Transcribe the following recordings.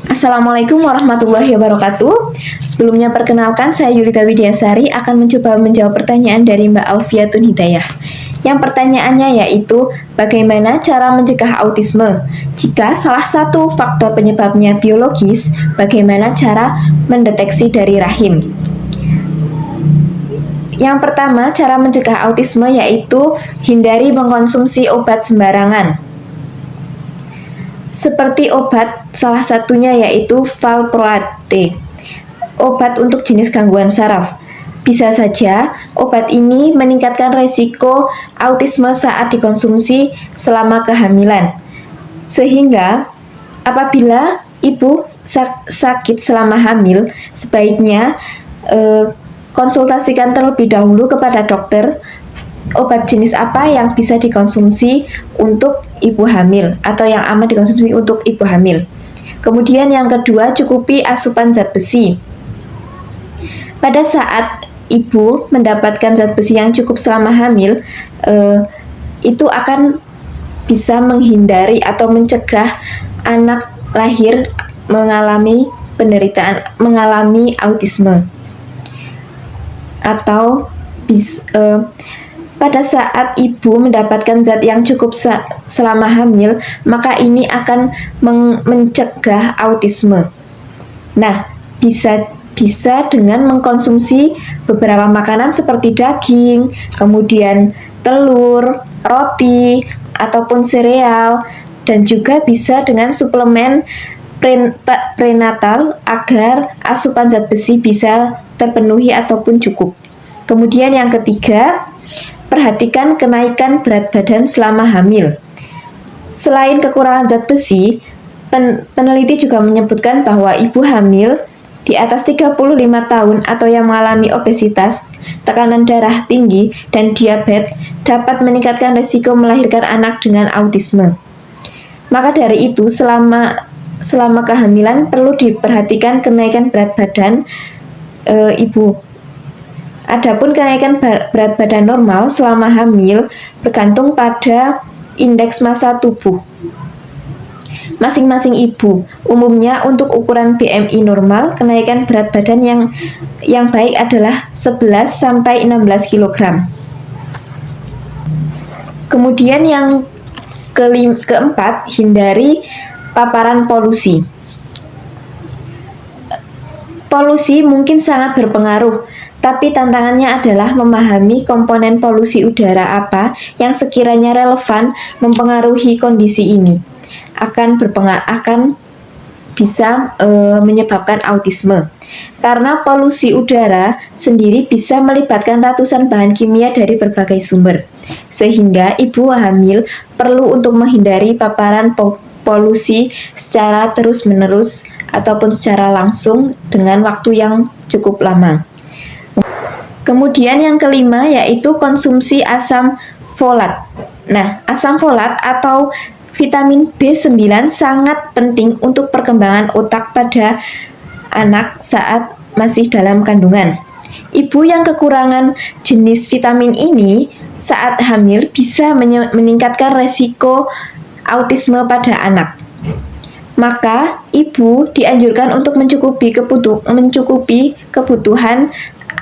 Assalamualaikum warahmatullahi wabarakatuh. Sebelumnya perkenalkan, saya Yulita Widiasari akan mencoba menjawab pertanyaan dari Mbak Alfiatun Hidayah. Yang pertanyaannya yaitu, bagaimana cara mencegah autisme? Jika salah satu faktor penyebabnya biologis, bagaimana cara mendeteksi dari rahim? Yang pertama, cara mencegah autisme yaitu hindari mengkonsumsi obat sembarangan. Seperti obat, salah satunya yaitu valproate, obat untuk jenis gangguan saraf. Bisa saja obat ini meningkatkan resiko autisme saat dikonsumsi selama kehamilan. Sehingga apabila ibu sakit selama hamil, sebaiknya konsultasikan terlebih dahulu kepada dokter obat jenis apa yang bisa dikonsumsi untuk ibu hamil atau yang aman dikonsumsi untuk ibu hamil. Kemudian yang kedua, cukupi asupan zat besi. Pada saat ibu mendapatkan zat besi yang cukup selama hamil, itu akan bisa menghindari atau mencegah anak lahir mengalami autisme. Atau pada saat ibu mendapatkan zat yang cukup selama hamil, maka ini akan mencegah autisme. Nah, bisa dengan mengkonsumsi beberapa makanan seperti daging, kemudian telur, roti, ataupun sereal, dan juga bisa dengan suplemen prenatal agar asupan zat besi bisa terpenuhi ataupun cukup. Kemudian yang ketiga, perhatikan kenaikan berat badan selama hamil. Selain kekurangan zat besi, peneliti juga menyebutkan bahwa ibu hamil di atas 35 tahun atau yang mengalami obesitas, tekanan darah tinggi, dan diabetes dapat meningkatkan risiko melahirkan anak dengan autisme. Maka dari itu, selama kehamilan perlu diperhatikan kenaikan berat badan ibu. Adapun kenaikan berat badan normal selama hamil bergantung pada indeks massa tubuh masing-masing ibu. Umumnya untuk ukuran BMI normal, kenaikan berat badan yang baik adalah 11 sampai 16 kg. Kemudian yang keempat, hindari paparan polusi. Polusi mungkin sangat berpengaruh, tapi tantangannya adalah memahami komponen polusi udara apa yang sekiranya relevan mempengaruhi kondisi ini. Akan bisa menyebabkan autisme. Karena polusi udara sendiri bisa melibatkan ratusan bahan kimia dari berbagai sumber. Sehingga ibu hamil perlu untuk menghindari paparan polusi secara terus-menerus ataupun secara langsung dengan waktu yang cukup lama. Kemudian yang kelima yaitu konsumsi asam folat. Nah, asam folat atau vitamin B9 sangat penting untuk perkembangan otak pada anak saat masih dalam kandungan. Ibu yang kekurangan jenis vitamin ini saat hamil bisa meningkatkan resiko autisme pada anak. Maka ibu dianjurkan untuk mencukupi kebutuhan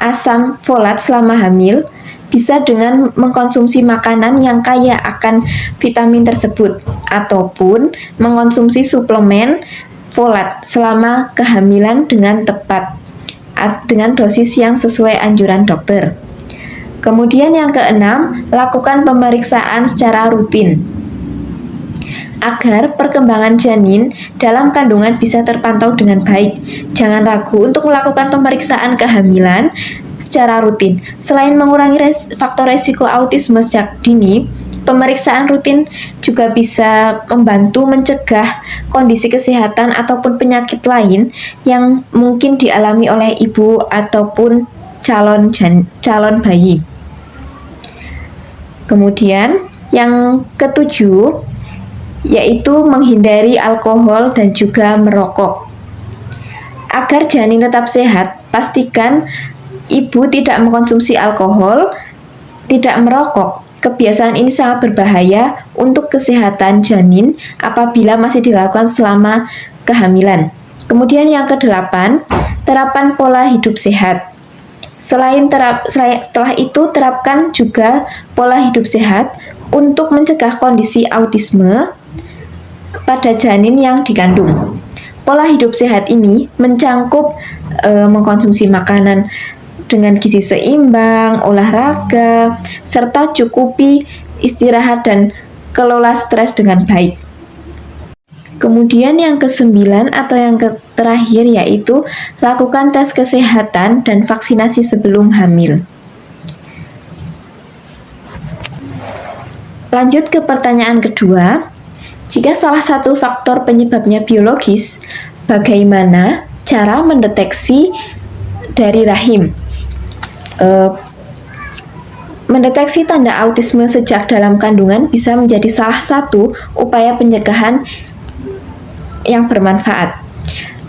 asam folat selama hamil, bisa dengan mengkonsumsi makanan yang kaya akan vitamin tersebut ataupun mengkonsumsi suplemen folat selama kehamilan dengan tepat dengan dosis yang sesuai anjuran dokter. Kemudian yang keenam, lakukan pemeriksaan secara rutin agar perkembangan janin dalam kandungan bisa terpantau dengan baik. Jangan ragu untuk melakukan pemeriksaan kehamilan secara rutin. Selain mengurangi faktor resiko autisme sejak dini, pemeriksaan rutin juga bisa membantu mencegah kondisi kesehatan ataupun penyakit lain yang mungkin dialami oleh ibu ataupun calon bayi. Kemudian yang ketujuh yaitu menghindari alkohol dan juga merokok. Agar janin tetap sehat, pastikan ibu tidak mengkonsumsi alkohol, tidak merokok. Kebiasaan ini sangat berbahaya untuk kesehatan janin apabila masih dilakukan selama kehamilan. Kemudian yang kedelapan, terapan pola hidup sehat. Setelah itu terapkan juga pola hidup sehat untuk mencegah kondisi autisme pada janin yang dikandung. Pola hidup sehat ini mencangkup mengkonsumsi makanan dengan gizi seimbang, olahraga, serta cukupi istirahat dan kelola stres dengan baik. Kemudian yang ke-9 atau yang terakhir yaitu lakukan tes kesehatan dan vaksinasi sebelum hamil. Lanjut ke pertanyaan kedua. Jika salah satu faktor penyebabnya biologis, bagaimana cara mendeteksi dari rahim? Mendeteksi tanda autisme sejak dalam kandungan bisa menjadi salah satu upaya pencegahan yang bermanfaat.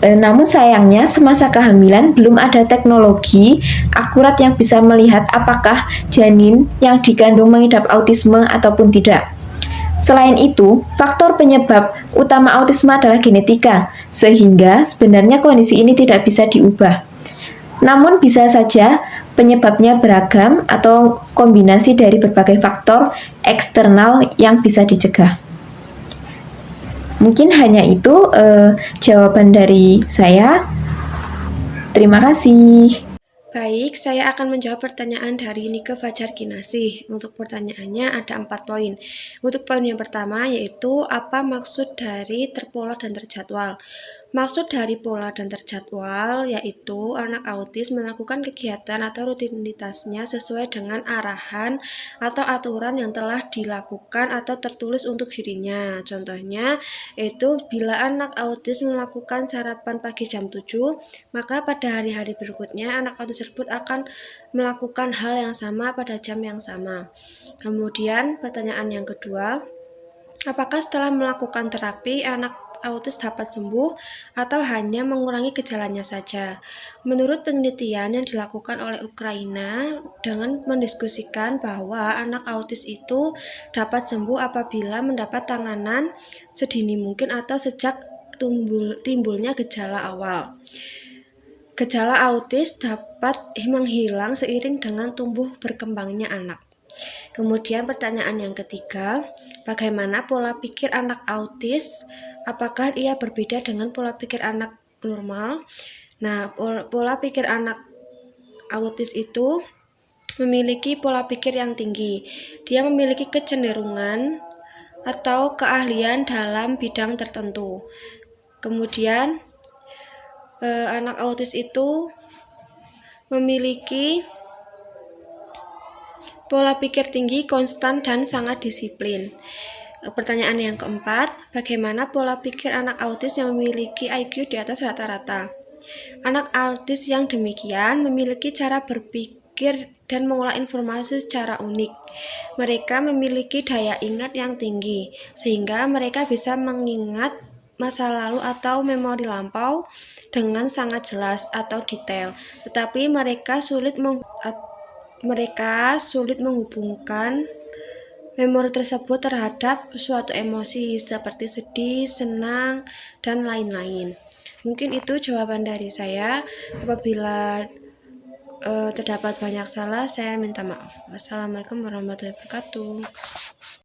Namun sayangnya semasa kehamilan belum ada teknologi akurat yang bisa melihat apakah janin yang dikandung mengidap autisme ataupun tidak. Selain itu, faktor penyebab utama autisme adalah genetika, sehingga sebenarnya kondisi ini tidak bisa diubah. Namun bisa saja penyebabnya beragam atau kombinasi dari berbagai faktor eksternal yang bisa dicegah. Mungkin hanya itu jawaban dari saya. Terima kasih. Baik, saya akan menjawab pertanyaan dari Nike Fajar Kinasih. Untuk pertanyaannya ada 4 poin. Untuk poin yang pertama yaitu apa maksud dari terpola dan terjadwal. Maksud dari pola dan terjadwal yaitu anak autis melakukan kegiatan atau rutinitasnya sesuai dengan arahan atau aturan yang telah dilakukan atau tertulis untuk dirinya. Contohnya yaitu bila anak autis melakukan sarapan pagi jam 7, maka pada hari-hari berikutnya anak autis tersebut akan melakukan hal yang sama pada jam yang sama. Kemudian pertanyaan yang kedua, apakah setelah melakukan terapi anak autis dapat sembuh atau hanya mengurangi gejalanya saja? Menurut penelitian yang dilakukan oleh Ukraina dengan mendiskusikan bahwa anak autis itu dapat sembuh apabila mendapat penanganan sedini mungkin atau sejak timbulnya gejala awal. Gejala autis dapat menghilang seiring dengan tumbuh berkembangnya anak. Kemudian pertanyaan yang ketiga, bagaimana pola pikir anak autis? Apakah ia berbeda dengan pola pikir anak normal? Nah, pola pikir anak autis itu memiliki pola pikir yang tinggi. Dia memiliki kecenderungan atau keahlian dalam bidang tertentu. Kemudian anak autis itu memiliki pola pikir tinggi, konstan, dan sangat disiplin. Pertanyaan yang keempat, bagaimana pola pikir anak autis yang memiliki IQ di atas rata-rata? Anak autis yang demikian memiliki cara berpikir dan mengolah informasi secara unik. Mereka memiliki daya ingat yang tinggi, sehingga mereka bisa mengingat masa lalu atau memori lampau dengan sangat jelas atau detail, tetapi mereka sulit menghubungkan memori tersebut terhadap suatu emosi seperti sedih, senang, dan lain-lain. Mungkin itu jawaban dari saya. Apabila terdapat banyak salah, saya minta maaf. Wassalamualaikum warahmatullahi wabarakatuh.